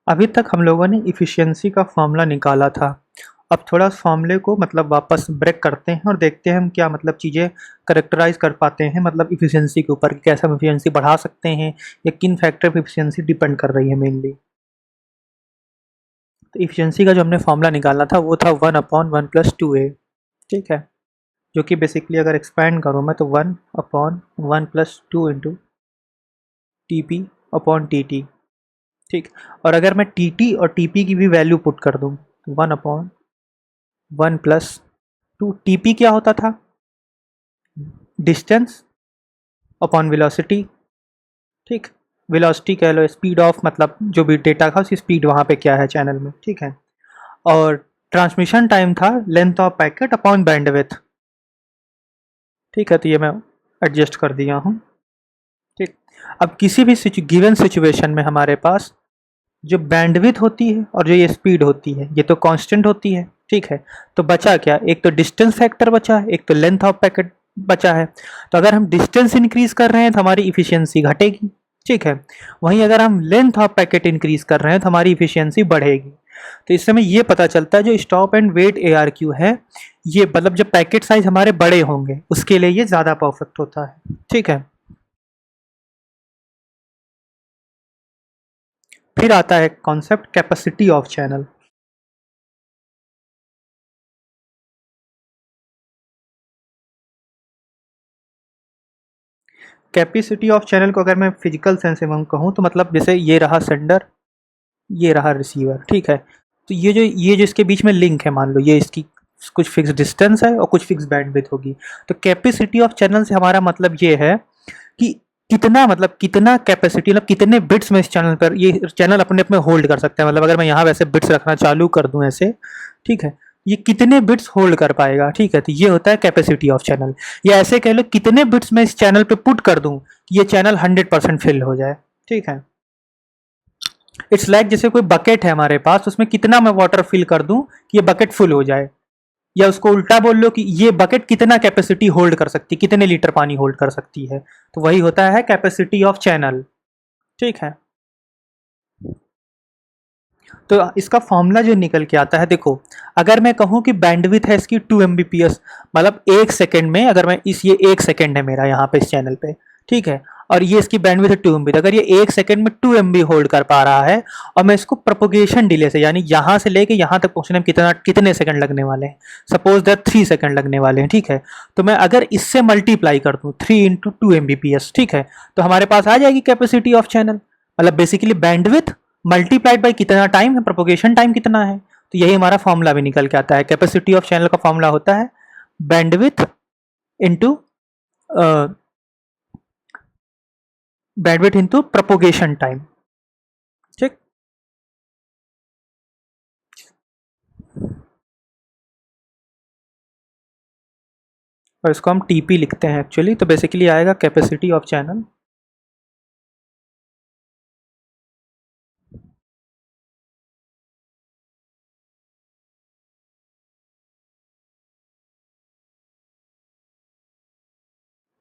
अभी तक हम लोगों ने इफ़िशियंसी का फॉर्मूला निकाला था। अब थोड़ा उस फॉर्मूले को मतलब वापस ब्रेक करते हैं और देखते हैं हम क्या मतलब चीज़ें कैरेक्टराइज़ कर पाते हैं मतलब इफ़िशियंसी के ऊपर कि कैसे हम इफ़िशियंसी बढ़ा सकते हैं या किन फैक्टर पे इफ़िशियंसी डिपेंड कर रही है मेनली। तो इफ़िशियंसी का जो हमने फॉर्मूला निकालना था वो था 1/1 + 2a, ठीक है? जो कि बेसिकली अगर एक्सपैंड करूँ मैं तो 1/1 + 2 इंटू TP/TT, ठीक। और अगर मैं TT और TP की भी वैल्यू पुट कर दूँ 1/1 + 2, TP क्या होता था? डिस्टेंस अपॉन वेलोसिटी, ठीक। वेलोसिटी कह लो, स्पीड ऑफ मतलब जो भी डेटा था उसकी स्पीड वहाँ पे क्या है चैनल में, ठीक है। और ट्रांसमिशन टाइम था length of packet upon bandwidth, ठीक है। तो ये मैं एडजस्ट कर दिया हूँ, ठीक। अब किसी भी गिवन सिचुएशन में हमारे पास जो बैंडविड्थ होती है और जो ये स्पीड होती है ये तो कांस्टेंट होती है, ठीक है। तो बचा क्या? एक तो डिस्टेंस फैक्टर बचा है, एक तो लेंथ ऑफ पैकेट बचा है। तो अगर हम डिस्टेंस इंक्रीज कर रहे हैं तो हमारी इफिशियंसी घटेगी, ठीक है। वहीं अगर हम लेंथ ऑफ पैकेट इंक्रीज कर रहे हैं तो हमारी इफिशियंसी बढ़ेगी। तो इससे हमें ये पता चलता है जो स्टॉप एंड वेट ARQ है ये मतलब जब पैकेट साइज हमारे बड़े होंगे उसके लिए ये ज़्यादा परफेक्ट होता है, ठीक है। फिर आता है concept capacity of channel. Capacity of channel को अगर मैं फिजिकल सेंस में कहूँ तो मतलब जैसे ये रहा सेंडर, ये रहा रिसीवर, ठीक है। तो ये जो इसके बीच में लिंक है, मान लो ये इसकी कुछ फिक्स डिस्टेंस है और कुछ फिक्स बैंडविड्थ होगी। तो कैपेसिटी ऑफ चैनल से हमारा मतलब ये है कि कितना मतलब कितना कैपेसिटी मतलब कितने बिट्स में इस चैनल पर ये चैनल अपने आप में होल्ड कर सकता है। मतलब अगर मैं यहाँ वैसे बिट्स रखना चालू कर दूँ ऐसे, ठीक है, ये कितने बिट्स होल्ड कर पाएगा, ठीक है। तो ये होता है कैपेसिटी ऑफ चैनल। या ऐसे कह लो कितने बिट्स मैं इस चैनल पे पुट कर दूं कि ये चैनल 100% फिल हो जाए, ठीक है। इट्स लाइक जैसे कोई बकेट है हमारे पास, उसमें कितना मैं वाटर फिल कर दूं कि ये बकेट फुल हो जाए। या उसको उल्टा बोल लो कि ये बकेट कितना कैपेसिटी होल्ड कर सकती है, कितने लीटर पानी होल्ड कर सकती है। तो वही होता है कैपेसिटी ऑफ चैनल, ठीक है। तो इसका फॉर्मूला जो निकल के आता है, देखो अगर मैं कहूँ कि बैंडविथ है इसकी 2 Mbps, मतलब 1 सेकेंड में अगर मैं ये 1 सेकेंड है मेरा यहाँ पे इस चैनल पे, ठीक है। और ये इसकी बैंडविथ है 2 MB, अगर ये 1 सेकेंड में 2 MB होल्ड कर पा रहा है और मैं इसको प्रोपोगेशन डिले से यानी यहाँ से लेके यहाँ तक पहुँचने में कितने सेकंड लगने वाले हैं, सपोज दैट 3 सेकंड लगने वाले हैं, ठीक है। तो मैं अगर इससे मल्टीप्लाई कर दूँ 3 × 2 Mbps, ठीक है, तो हमारे पास आ जाएगी कैपेसिटी ऑफ चैनल। मतलब बेसिकली बैंडविथ मल्टीप्लाइड बाई कितना टाइम है, प्रोपोगेशन टाइम कितना है। तो यही हमारा फॉर्मूला भी निकल के आता है। कैपेसिटी ऑफ चैनल का फॉर्मूला होता है bandwidth into bandwidth into propagation time, ठीक। और इसको हम TP लिखते हैं एक्चुअली, तो बेसिकली आएगा capacity of channel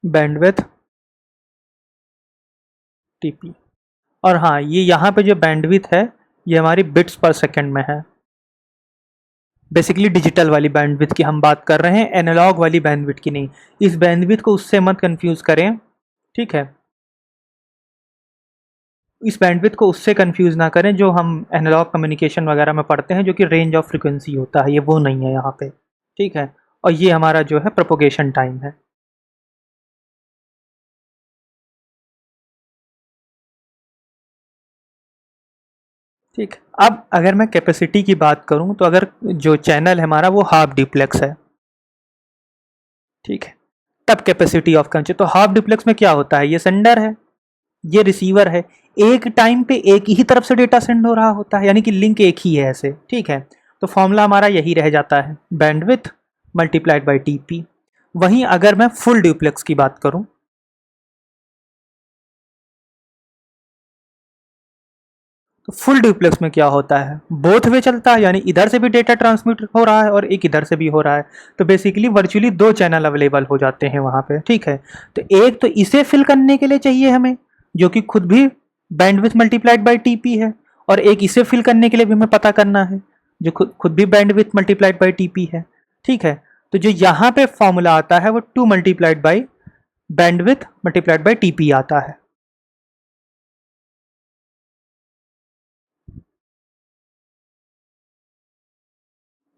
bandwidth TP। और हाँ, ये यहाँ पे जो बैंडविथ है ये हमारी बिट्स पर सेकंड में है। बेसिकली डिजिटल वाली बैंडविड्थ की हम बात कर रहे हैं, एनालॉग वाली बैंडविड्थ की नहीं। इस बैंडविड्थ को उससे मत कंफ्यूज करें, ठीक है। इस बैंडविड्थ को उससे कंफ्यूज ना करें जो हम एनालॉग कम्युनिकेशन वगैरह में पढ़ते हैं, जो कि रेंज ऑफ फ्रीक्वेंसी होता है, ये वो नहीं है यहाँ पे, ठीक है। और ये हमारा जो है प्रोपोगेशन टाइम है, ठीक। अब अगर मैं कैपेसिटी की बात करूँ तो अगर जो चैनल है हमारा वो हाफ डिप्लेक्स है, ठीक है, तब कैपेसिटी ऑफ कंचे। तो हाफ डिप्लेक्स में क्या होता है, ये सेंडर है, ये रिसीवर है, एक टाइम पे एक ही तरफ से डेटा सेंड हो रहा होता है, यानी कि लिंक एक ही है ऐसे, ठीक है। तो फॉर्मूला हमारा यही रह जाता है बैंडविथ मल्टीप्लाइड बाई TP। वहीं अगर मैं फुल ड्यूप्लेक्स की बात करूं तो फुल ड्यूप्लेक्स में क्या होता है, बोथ वे चलता है, यानी इधर से भी डेटा ट्रांसमिट हो रहा है और एक इधर से भी हो रहा है। तो बेसिकली वर्चुअली दो चैनल अवेलेबल हो जाते हैं वहां पे, ठीक है। तो एक तो इसे फिल करने के लिए चाहिए हमें, जो कि खुद भी बैंडविड्थ मल्टीप्लाइड बाई TP है, और एक इसे फिल करने के लिए भी हमें पता करना है, जो खुद खुद भी बैंडविड्थ मल्टीप्लाइड बाय टीपी है। ठीक है, तो जो यहाँ पे फॉर्मूला आता है वो 2 multiplied by bandwidth multiplied by TP आता है।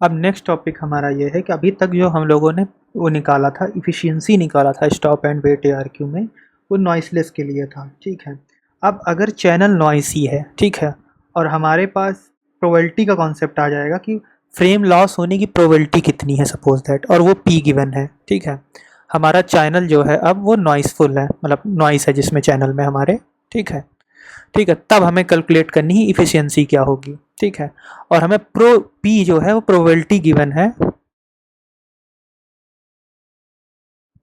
अब नेक्स्ट टॉपिक हमारा ये है कि अभी तक जो हम लोगों ने वो निकाला था, इफिशियंसी निकाला था स्टॉप एंड वेट एआरक्यू में, वो नॉइसलेस के लिए था। ठीक है, अब अगर चैनल नॉइसी है, ठीक है, और हमारे पास प्रोबेबिलिटी का कॉन्सेप्ट आ जाएगा कि फ्रेम लॉस होने की प्रोबेबिलिटी कितनी है, सपोज दैट, और वो पी गिवन है। ठीक है, हमारा चैनल जो है अब वो नॉइसफुल है, मतलब नॉइस है जिसमें चैनल में हमारे। ठीक है, ठीक है, तब हमें कैलकुलेट करनी है इफिशियंसी क्या होगी। ठीक है, और हमें प्रो पी जो है वो प्रोबेबिलिटी गिवन है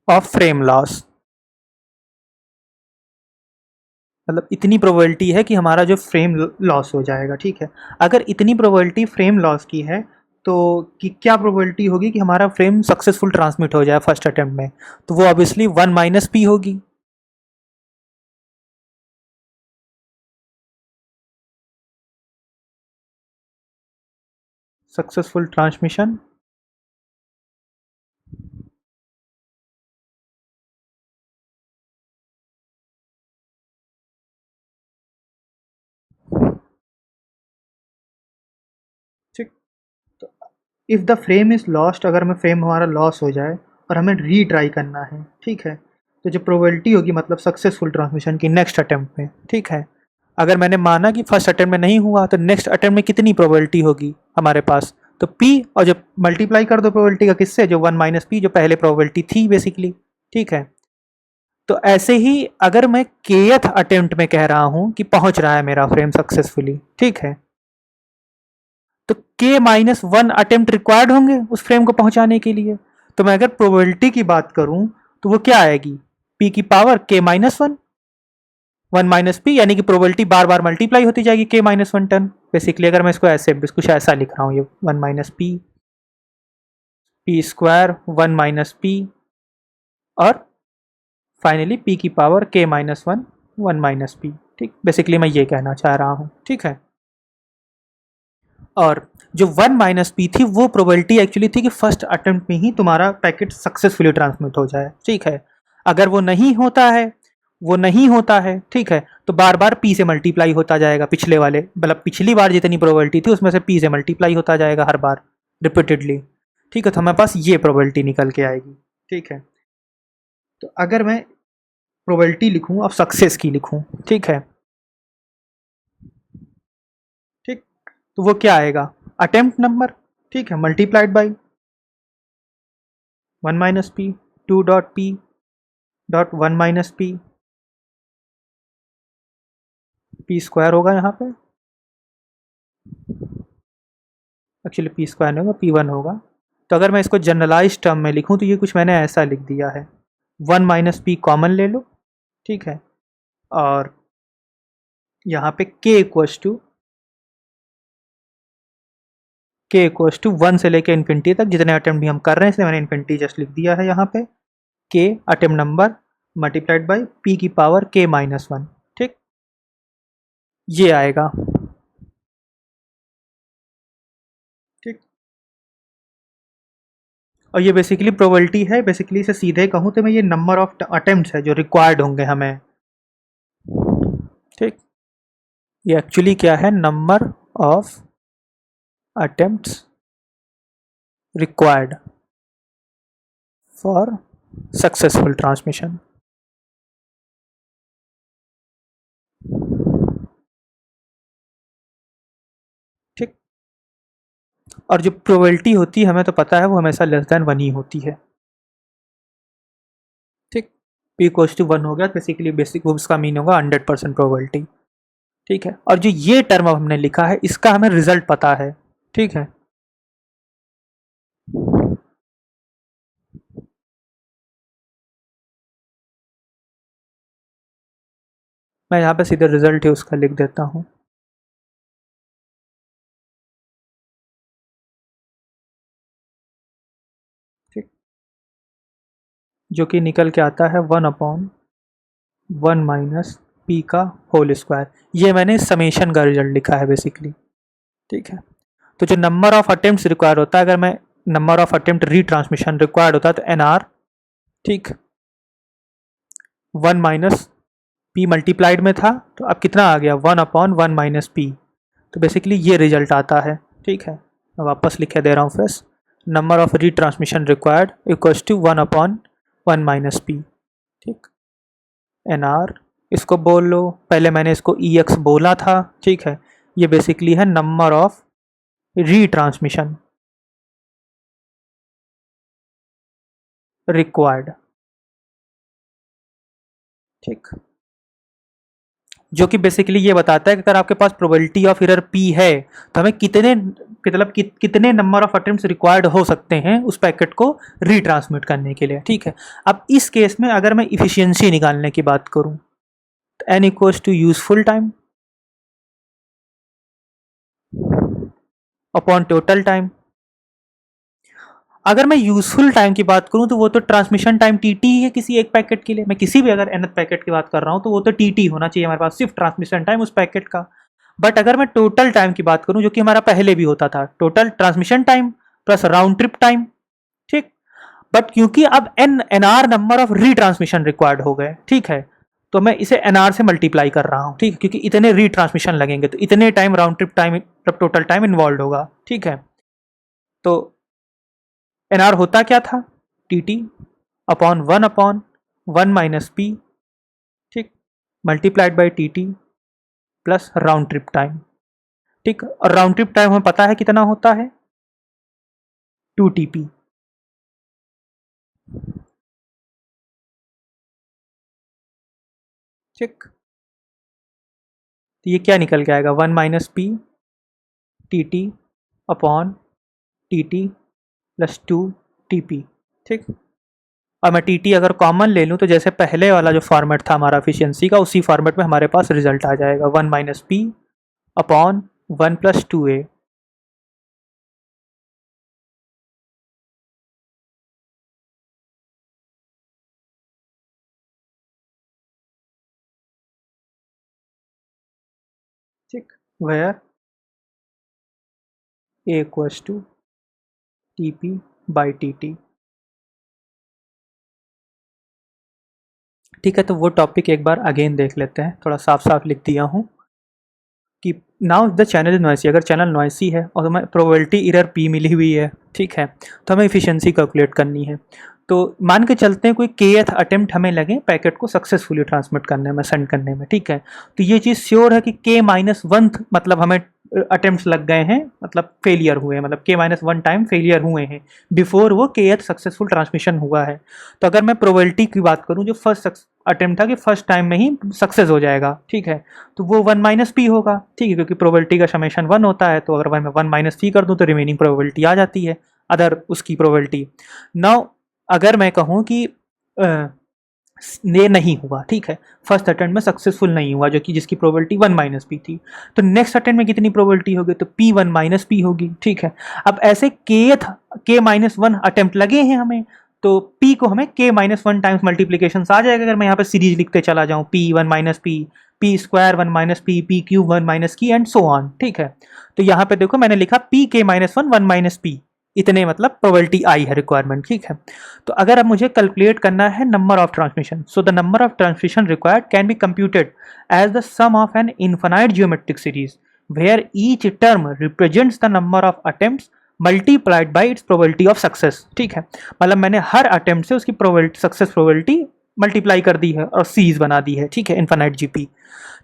ऑफ फ्रेम लॉस, मतलब इतनी प्रोबेबिलिटी है कि हमारा जो फ्रेम लॉस हो जाएगा। ठीक है, अगर इतनी प्रोबेबिलिटी फ्रेम लॉस की है तो कि क्या प्रोबेबिलिटी होगी कि हमारा फ्रेम सक्सेसफुल ट्रांसमिट हो जाए फर्स्ट अटेम्प्ट में, तो वो ऑब्वियसली 1 माइनस पी होगी। सक्सेसफुल ट्रांसमिशन ठीक, तो if the frame is lost, अगर हमें फ्रेम हमारा लॉस हो जाए और हमें रीट्राई करना है, ठीक है, तो जो प्रोबेबिलिटी होगी मतलब सक्सेसफुल ट्रांसमिशन की नेक्स्ट अटेम्प्ट में। ठीक है, अगर मैंने माना कि फर्स्ट अटेम्प्ट में नहीं हुआ तो नेक्स्ट अटेम्प्ट में कितनी प्रोबेबिलिटी होगी हमारे पास, तो पी, और जब मल्टीप्लाई कर दो प्रोबेबिलिटी का किससे, जो 1 माइनस पी जो पहले प्रोबेबिलिटी थी बेसिकली। ठीक है, तो ऐसे ही अगर मैं केथ अटेम्प्ट में कह रहा हूं कि पहुंच रहा है मेरा फ्रेम सक्सेसफुली, ठीक है, तो के माइनस वन अटेम्प्ट रिक्वायर्ड होंगे उस फ्रेम को पहुंचाने के लिए। तो मैं अगर प्रोबेबिलिटी की बात करूं तो वो क्या आएगी, पी की पावर के माइनस वन, 1 माइनस पी, यानी कि प्रोबेबिलिटी बार बार मल्टीप्लाई होती जाएगी के माइनस वन टर्म। बेसिकली अगर मैं इसको ऐसे कुछ ऐसा लिख रहा हूँ, ये 1 minus P, P square 1 minus P, और फाइनली पी की पावर के माइनस वन 1 माइनस पी। ठीक, बेसिकली मैं ये कहना चाह रहा हूँ। ठीक है, और जो 1 माइनस पी थी वो प्रोबेबिलिटी एक्चुअली थी कि फर्स्ट अटेम्प्ट में ही तुम्हारा पैकेट सक्सेसफुली ट्रांसमिट हो जाए। ठीक है, अगर वो नहीं होता है, वो नहीं होता है, ठीक है, तो बार बार पी से मल्टीप्लाई होता जाएगा, पिछले वाले मतलब पिछली बार जितनी प्रोबेबिलिटी थी उसमें से पी से मल्टीप्लाई होता जाएगा हर बार रिपीटेडली। ठीक है, तो हमारे पास ये प्रोबेबिलिटी निकल के आएगी। ठीक है, तो अगर मैं प्रोबेबिलिटी लिखूं और सक्सेस की लिखूं, ठीक है, ठीक, तो वो क्या आएगा, अटेम्प्ट नंबर, ठीक है, multiplied by 1 minus P, 2 dot P dot 1 minus P, P square होगा यहाँ पे, एक्चुअली पी स्क्वायर नहीं होगा, पी वन होगा। तो अगर मैं इसको जनरलाइज टर्म में लिखूँ तो ये कुछ मैंने ऐसा लिख दिया है, 1 माइनस पी कॉमन ले लो, ठीक है, और यहाँ पे के इक्वस टू 1 से लेके इन्फिनिटी तक जितने अटेम्प्ट भी हम कर रहे हैं, इसलिए मैंने इन्फिनिटी जस्ट लिख दिया है यहाँ पे, के attempt number multiplied by P की पावर के माइनस वन। ठीक, ये आएगा। ठीक, और ये बेसिकली प्रोबेबिलिटी है, बेसिकली इसे सीधे कहूँ तो मैं ये नंबर ऑफ अटेम्प्ट्स है जो रिक्वायर्ड होंगे हमें। ठीक, ये एक्चुअली क्या है, number of attempts required for successful transmission. ठीक, और जो प्रोबेबिलिटी होती है हमें तो पता है वो हमेशा लेस देन वन ही होती है। ठीक, पी इक्वल्स टू वन हो गया, बेसिकली बेसिक उसका मीन होगा 100% प्रोबेबिलिटी। ठीक है, और जो ये टर्म अब हमने लिखा है इसका हमें रिजल्ट पता है। ठीक है, मैं यहाँ पे सीधे रिजल्ट ही उसका लिख देता हूँ। ठीक, जो कि निकल के आता है 1/1 माइनस पी का होल स्क्वायर। ये मैंने समेशन का रिजल्ट लिखा है बेसिकली, ठीक है। तो जो नंबर ऑफ अटेम्प्ट रिक्वायर्ड होता है, अगर मैं number of attempt retransmission required होता है तो एन आर, ठीक, 1 माइनस पी मल्टीप्लाइड में था, तो अब कितना आ गया 1/1 माइनस पी। तो बेसिकली ये रिजल्ट आता है, ठीक है। मैं वापस लिखे दे रहा हूँ fresh, number of retransmission required equals to 1/1 minus P, ठीक। एन आर इसको बोल लो, पहले मैंने इसको ई एक्स बोला था, ठीक है। ये बेसिकली है नंबर ऑफ रीट्रांसमिशन रिक्वायर्ड, ठीक। जो कि बेसिकली ये बताता है कि अगर आपके पास प्रोबेबिलिटी ऑफ एरर पी है तो हमें कितने मतलब कितने नंबर ऑफ अटेम्प्ट्स रिक्वायर्ड हो सकते हैं उस पैकेट को रीट्रांसमिट करने के लिए, ठीक है। अब इस केस में अगर मैं इफिशियंसी निकालने की बात करूं तो N equals to useful time upon total time. अगर मैं यूजफुल टाइम की बात करूं तो वो तो ट्रांसमिशन टाइम टी है किसी एक पैकेट के लिए। मैं किसी भी अगर nth पैकेट की बात कर रहा हूं तो वो तो टी होना चाहिए हमारे पास, सिर्फ ट्रांसमिशन टाइम उस पैकेट का। बट अगर मैं टोटल टाइम की बात करूं, जो कि हमारा पहले भी होता था, total transmission time plus round trip time, ठीक। बट क्योंकि अब N R number of retransmission required हो गए, ठीक है, तो मैं इसे एन आर से मल्टीप्लाई कर रहा हूं, ठीक है, क्योंकि इतने रीट्रांसमिशन लगेंगे तो इतने टाइम राउंड ट्रिप टाइम मतलब टोटल टाइम इन्वॉल्व होगा, ठीक है। तो एन आर होता क्या था, T T upon 1 minus P, ठीक, multiplied by T T plus round trip time, ठीक। और राउंड ट्रिप टाइम हमें पता है कितना होता है, 2 TP, ठीक। तो ये क्या निकल के आएगा, 1 minus P T T upon T T plus 2 TP, ठीक। और मैं टी टी अगर कॉमन ले लूँ तो जैसे पहले वाला जो फॉर्मेट था हमारा एफिशिएंसी का, उसी फॉर्मेट में हमारे पास रिजल्ट आ जाएगा 1 minus P upon 1 plus 2A, ठीक। Where a equals to T P by T T, ठीक है। तो वो टॉपिक एक बार अगेन देख लेते हैं, थोड़ा साफ साफ लिख दिया हूँ कि now the channel is noisy. अगर चैनल नॉइसी है और हमें प्रोबेबिलिटी एरर पी मिली हुई है, ठीक है, तो हमें इफिशिएंसी कैलकुलेट करनी है। तो मान के चलते हैं कोई kth अटेम्प्ट हमें लगे पैकेट को सक्सेसफुली ट्रांसमिट करने में, सेंड करने में, ठीक है। तो ये चीज़ श्योर है कि k-1th मतलब हमें अटेम्प्ट्स लग गए हैं, मतलब फेलियर हुए हैं, मतलब k-1 टाइम फेलियर हुए हैं बिफोर वो kth सक्सेसफुल ट्रांसमिशन हुआ है। तो अगर मैं प्रोबेबिलिटी की बात करूँ, जो फर्स्ट अटेम्प्ट था कि फर्स्ट टाइम में ही सक्सेस हो जाएगा, ठीक है, तो वो 1 माइनस पी होगा, ठीक है, क्योंकि प्रोबेबिलिटी का समेशन 1 होता है। तो अगर मैं 1 माइनस पी कर दूँ तो रिमेनिंग प्रोबेबिलिटी आ जाती है, अदर उसकी प्रोबेबिलिटी। नाउ अगर मैं कहूँ कि ये नहीं हुआ, ठीक है, फर्स्ट अटेम्प्ट में सक्सेसफुल नहीं हुआ, जो कि जिसकी प्रोबेबिलिटी 1 माइनस पी थी, तो नेक्स्ट अटेम्प्ट में कितनी प्रोबेबिलिटी होगी, तो P1 माइनस पी होगी, ठीक है। अब ऐसे k-1 अटेम्प्ट लगे हैं हमें, तो P को हमें k-1 टाइम्स मल्टीप्लीकेशन आ जाएगा। अगर मैं यहाँ पे सीरीज लिखते चला जाऊँ, P1 minus P, P square 1 minus P, P cube 1 minus की एंड सो ऑन, ठीक है। तो यहाँ पे देखो मैंने लिखा P k-1 1 माइनस पी, इतने मतलब प्रोबेबिलिटी आई है रिक्वायरमेंट, ठीक है। तो अगर अब मुझे कैलकुलेट करना है number of transmission, so the number of transmission required can be computed as the sum of an infinite geometric series where each term represents the number of attempts multiplied by its probability of success, ठीक है। मतलब मैंने हर attempt से उसकी probability, success probability multiply कर दी है और series बना दी है, ठीक है, इनफाइनाइट जीपी,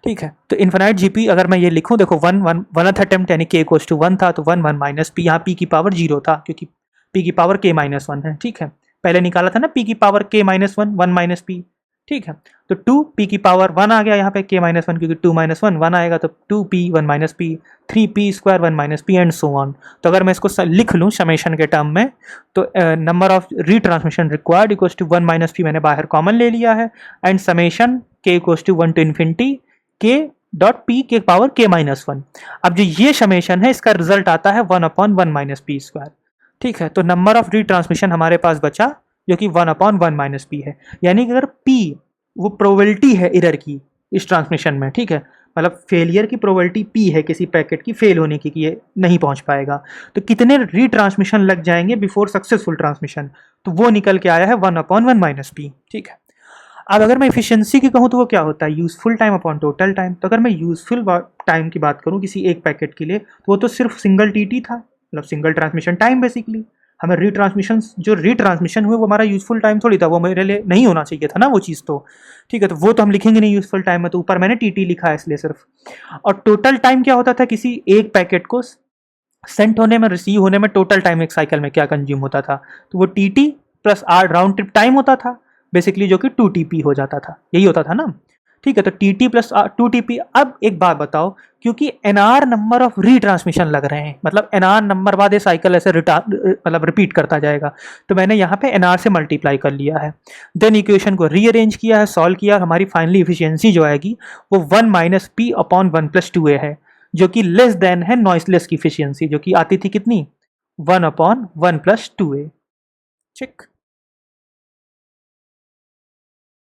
ठीक है। तो इनफाइनाइट जीपी अगर मैं ये लिखूं, देखो 1th अटेम्प्ट यानी k इक्वल्स टू 1 था, तो 1 माइनस पी, यहाँ p की पावर 0 था क्योंकि p की पावर k-1 है, ठीक है। पहले निकाला था ना p की पावर k-1 1 माइनस पी, ठीक है। तो 2 p की पावर 1 आ गया यहाँ पे k-1, क्योंकि 2 माइनस 1 1 आएगा, तो 2p 1 minus P, 3p square 1 minus P and so on. तो अगर मैं इसको लिख लूँ समेशन के टर्म में, तो number of retransmission required equals to 1 minus p, मैंने बाहर कॉमन ले लिया है, and summation k equals to 1 to infinity k dot p के पावर k-1। अब जो ये समेशन है इसका रिजल्ट आता है 1/1 माइनस पी स्क्वायर, ठीक है। तो नंबर ऑफ रीट्रांसमिशन हमारे पास बचा जो कि 1/1 माइनस पी है, यानी कि अगर p वो प्रोबेबिलिटी है एरर की, इस ट्रांसमिशन में, ठीक है। मतलब फेलियर की प्रोबेबिलिटी p है किसी पैकेट की फेल होने की कि ये नहीं पहुंच पाएगा। तो कितने रीट्रांसमिशन लग जाएंगे बिफोर सक्सेसफुल ट्रांसमिशन, तो वो निकल के आया है 1/1 - p, ठीक है। अब अगर मैं इफिशियंसी की कहूँ तो वो क्या होता है, useful time upon total time. तो अगर मैं यूजफुल टाइम की बात करूँ किसी एक पैकेट के लिए, तो वो तो सिर्फ सिंगल टी था, मतलब सिंगल ट्रांसमिशन टाइम बेसिकली। हमें रीट्रांसमिशन हुए वो हमारा यूजफुल टाइम थोड़ी था, वो मेरे लिए नहीं होना चाहिए था ना वो चीज़ तो, ठीक है। तो वो तो हम लिखेंगे नहीं यूजफुल टाइम में, तो ऊपर मैंने टी लिखा है इसलिए सिर्फ। और टोटल टाइम क्या होता था, किसी एक पैकेट को सेंट होने में, रिसीव होने में टोटल टाइम एक साइकिल में क्या कंज्यूम होता था, तो वो T plus R round trip time होता था बेसिकली, जो कि 2TP हो जाता था, यही होता था ना, ठीक है। तो टी प्लस 2TP। अब एक बात बताओ, क्योंकि एनआर नंबर ऑफ रीट्रांसमिशन लग रहे हैं, मतलब एनआर नंबर बाद ये साइकिल ऐसे मतलब रिपीट करता जाएगा, तो मैंने यहाँ पे एनआर से मल्टीप्लाई कर लिया है, देन इक्वेशन को रीअरेंज किया है, सॉल्व किया, हमारी फाइनली इफिशियंसी जो आएगी वो 1 - p/1 + 2a है, जो कि लेस देन है नॉइसलेस की इफिशियंसी, जो कि आती थी कितनी, 1/1 + 2a, ठीक।